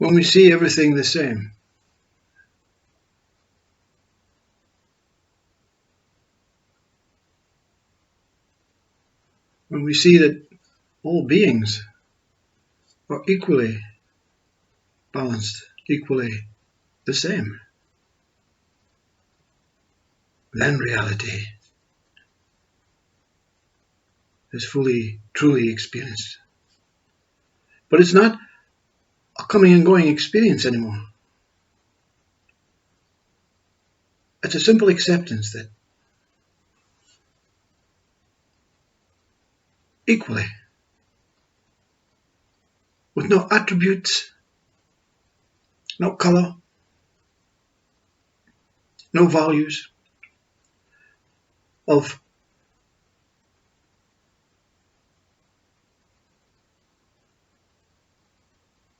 when we see everything the same. When we see that all beings are equally balanced, equally the same, then reality is fully, truly experienced. But it's not a coming and going experience anymore. It's a simple acceptance that equally, with no attributes, no color, no values of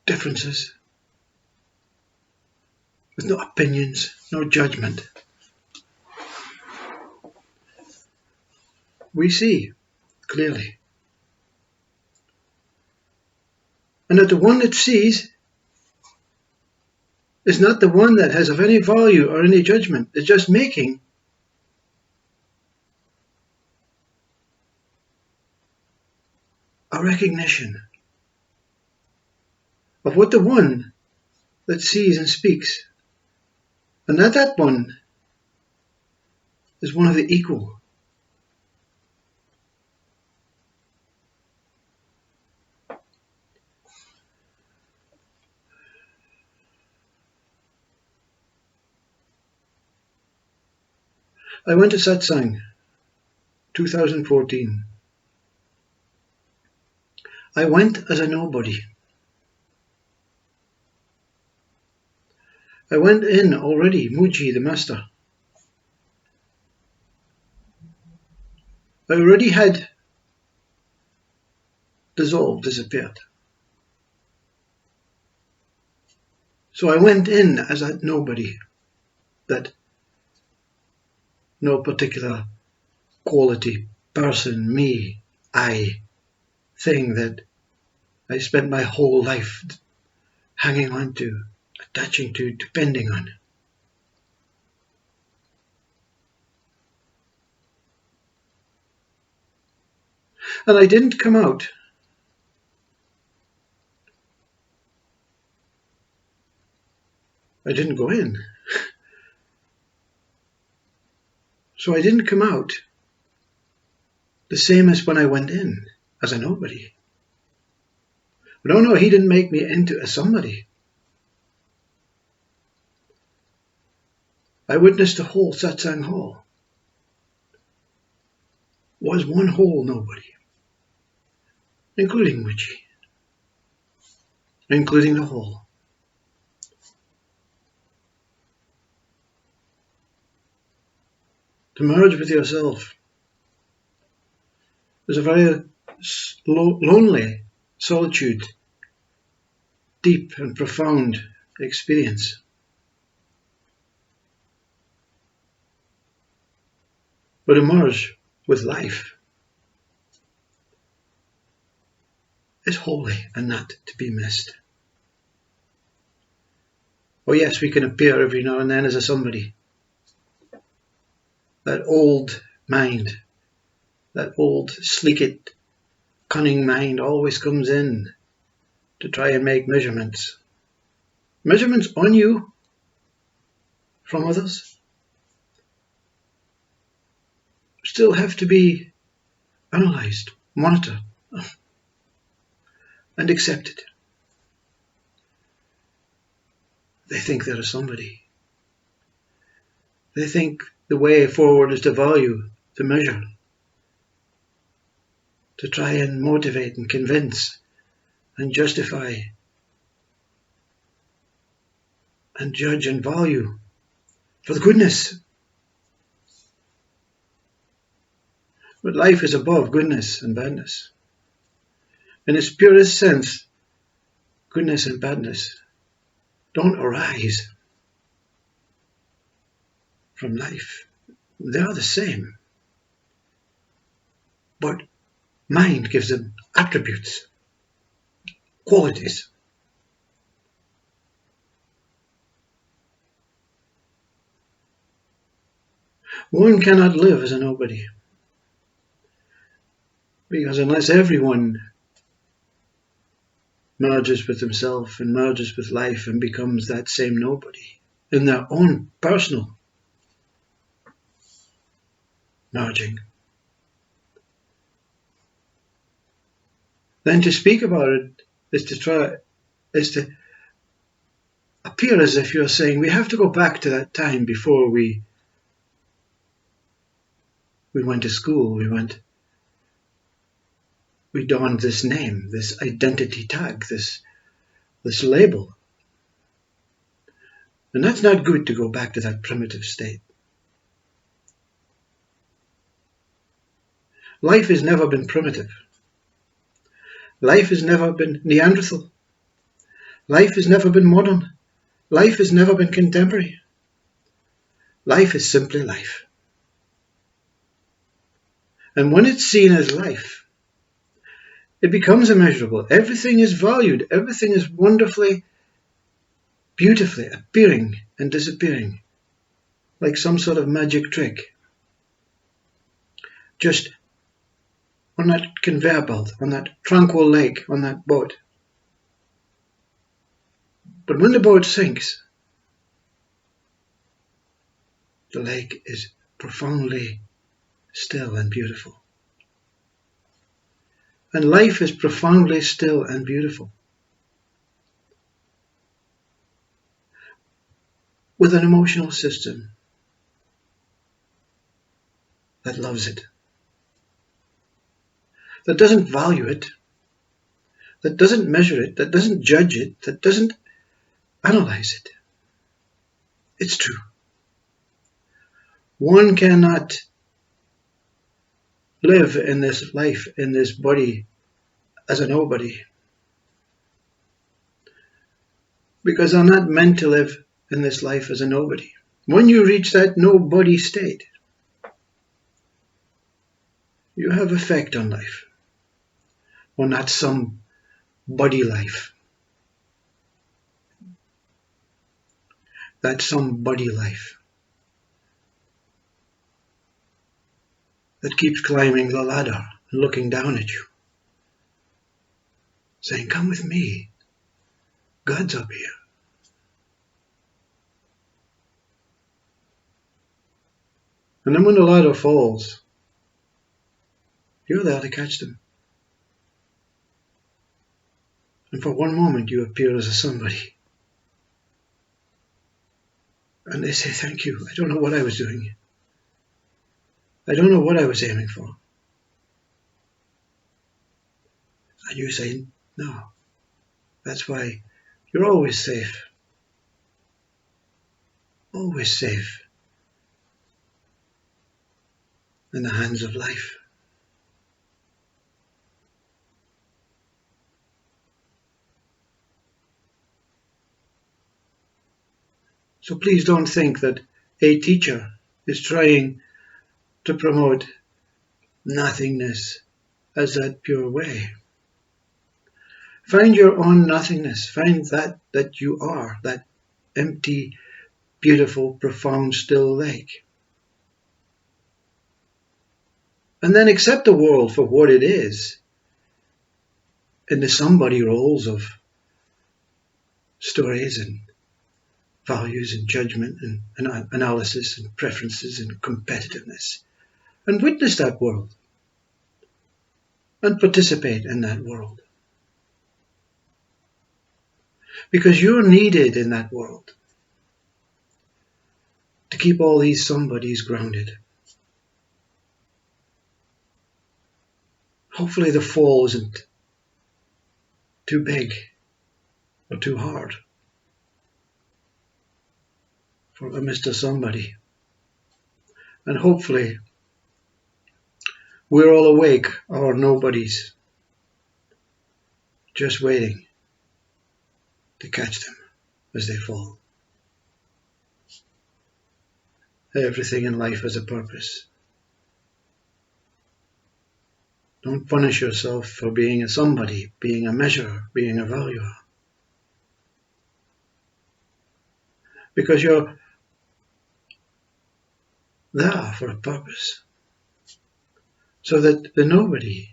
differences, with no opinions, no judgment. We see clearly. And that the one that sees is not the one that has of any value or any judgment. It's just making a recognition of what the one that sees and speaks, and that one is one of the equal. I went to Satsang 2014. I went as a nobody. I went in already, Mooji, the master. I already had disappeared. So I went in as a nobody, that no particular quality, person, me, I, thing that I spent my whole life hanging on to, attaching to, depending on. And I didn't come out. I didn't go in. So I didn't come out the same as when I went in, as a nobody. But no, he didn't make me into a somebody. I witnessed the whole Satsang Hall was one whole nobody, including Mooji, including the whole. To merge with yourself is a very lonely solitude, deep and profound experience. But to merge with life is holy and not to be missed. Oh yes, we can appear every now and then as a somebody. That old mind, that old sleeked, cunning mind always comes in to try and make measurements. Measurements on you from others still have to be analysed, monitored, and accepted. They think they're somebody. They think the way forward is to value, to measure, to try and motivate and convince and justify and judge and value for the goodness. But life is above goodness and badness. In its purest sense, goodness and badness don't arise from life. They are the same. But mind gives them attributes, qualities. One cannot live as a nobody, because unless everyone merges with himself and merges with life and becomes that same nobody in their own personal merging, then to speak about it is to appear as if you're saying we have to go back to that time before we went to school, we donned this name, this identity tag, this label. And that's not good to go back to that primitive state. Life has never been primitive. Life has never been Neanderthal. Life has never been modern. Life has never been contemporary. Life is simply life. And when it's seen as life, it becomes immeasurable. Everything is valued. Everything is wonderfully, beautifully appearing and disappearing, like some sort of magic trick. Just on that conveyor belt, on that tranquil lake, on that boat. But when the boat sinks, the lake is profoundly still and beautiful. And life is profoundly still and beautiful, with an emotional system that loves it, that doesn't value it, that doesn't measure it, that doesn't judge it, that doesn't analyze it. It's true. One cannot live in this life, in this body, as a nobody, because they're not meant to live in this life as a nobody. When you reach that nobody state, you have effect on life. Well, not some body life. That's some body life that keeps climbing the ladder and looking down at you, saying, come with me. God's up here. And then when the ladder falls, you're there to catch them. And for one moment you appear as a somebody. And they say, thank you. I don't know what I was doing. I don't know what I was aiming for. And you say, no. That's why you're always safe. Always safe in the hands of life. So please don't think that a teacher is trying to promote nothingness as that pure way. Find your own nothingness. Find that you are, that empty, beautiful, profound, still lake. And then accept the world for what it is in the somebody roles of stories and values and judgment and analysis and preferences and competitiveness. And witness that world. And participate in that world. Because you're needed in that world to keep all these somebodies grounded. Hopefully the fall isn't too big or too hard for a Mr. Somebody. And hopefully we're all awake, our nobodies, just waiting to catch them as they fall. Everything in life has a purpose. Don't punish yourself for being a somebody, being a measurer, being a valuer. Because you're there for a purpose, so that the nobody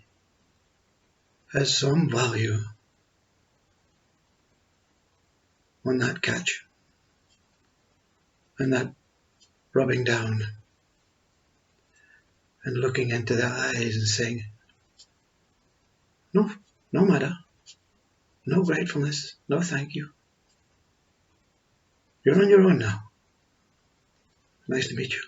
has some value on that catch and that rubbing down and looking into their eyes and saying, no, no matter, no gratefulness, no thank you. You're on your own now. Nice to meet you.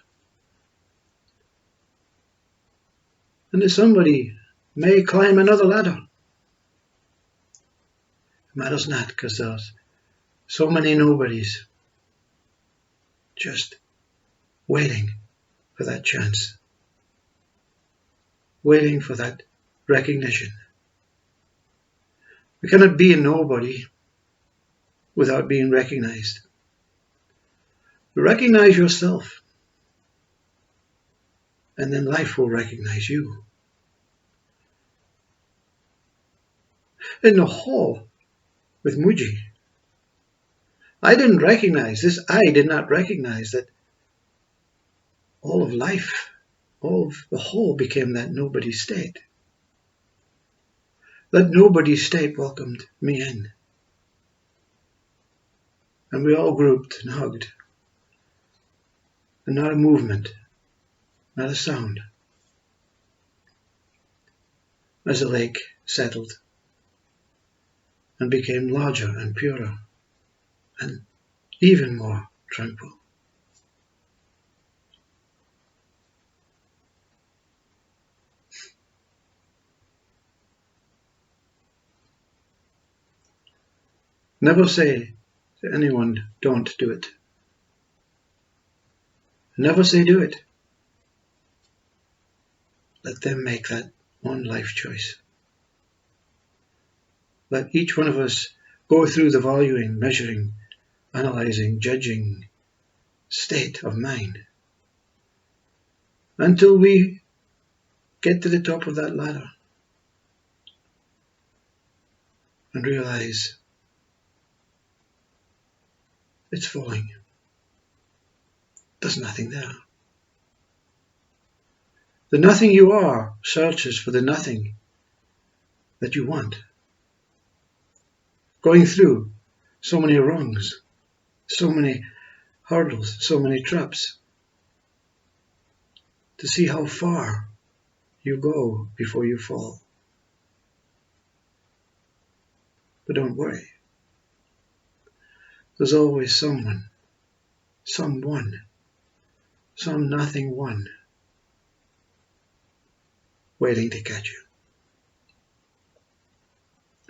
And if somebody may climb another ladder, it matters not, because there's so many nobodies just waiting for that chance, waiting for that recognition. We cannot be a nobody without being recognized. Recognize yourself, and then life will recognize you. In the hall with Mooji, I did not recognize that all of life, all of the whole became that nobody state. That nobody state welcomed me in. And we all grouped and hugged. And not a movement, not a sound. As the lake settled and became larger and purer and even more tranquil. Never say to anyone, don't do it. Never say do it. Let them make that one life choice. Let each one of us go through the valuing, measuring, analyzing, judging state of mind until we get to the top of that ladder and realize it's falling. There's nothing there. The nothing you are searches for the nothing that you want. Going through so many rungs, so many hurdles, so many traps, to see how far you go before you fall. But don't worry. There's always someone, some nothing one, waiting to catch you.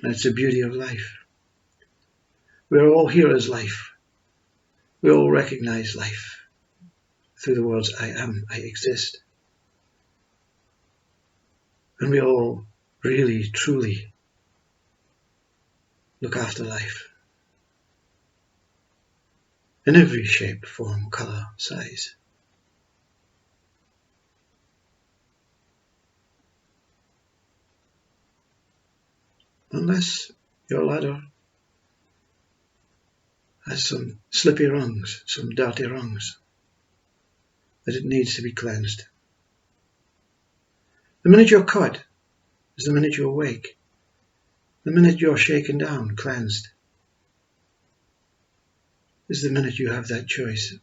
And it's the beauty of life. We're all here as life. We all recognize life through the words I am, I exist. And we all really, truly look after life. In every shape, form, color, size. Unless your ladder has some slippy rungs, some dirty rungs, that it needs to be cleansed. The minute you're caught is the minute you awake. The minute you're shaken down, cleansed, is the minute you have that choice.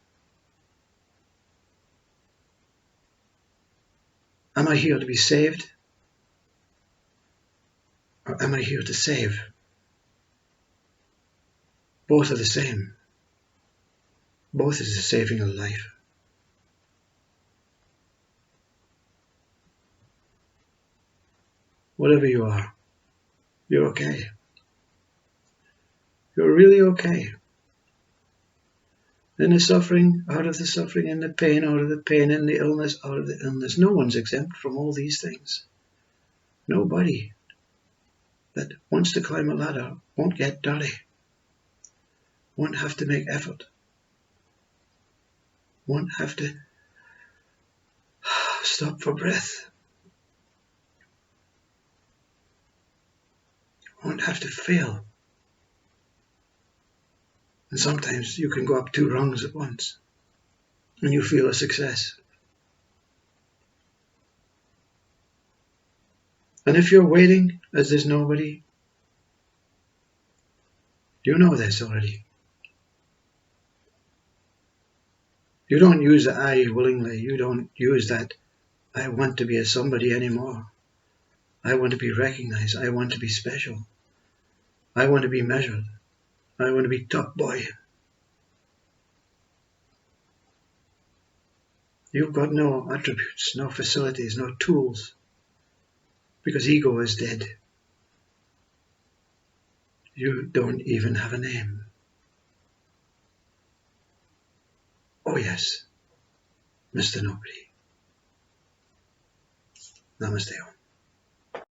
Am I here to be saved? Or am I here to save? Both are the same. Both is the saving of life. Whatever you are, you're okay. You're really okay. In the suffering, out of the suffering, in the pain, out of the pain, in the illness, out of the illness. No one's exempt from all these things. Nobody that wants to climb a ladder won't get dirty, won't have to make effort, won't have to stop for breath, won't have to fail. And sometimes you can go up 2 rungs at once and you feel a success. And if you're waiting as there's nobody, you know this already. You don't use the I willingly. You don't use that I want to be a somebody anymore. I want to be recognized. I want to be special. I want to be measured. I want to be top boy. You've got no attributes, no facilities, no tools, because ego is dead. You don't even have a name. Oh yes, Mr. Nobody. Namaste.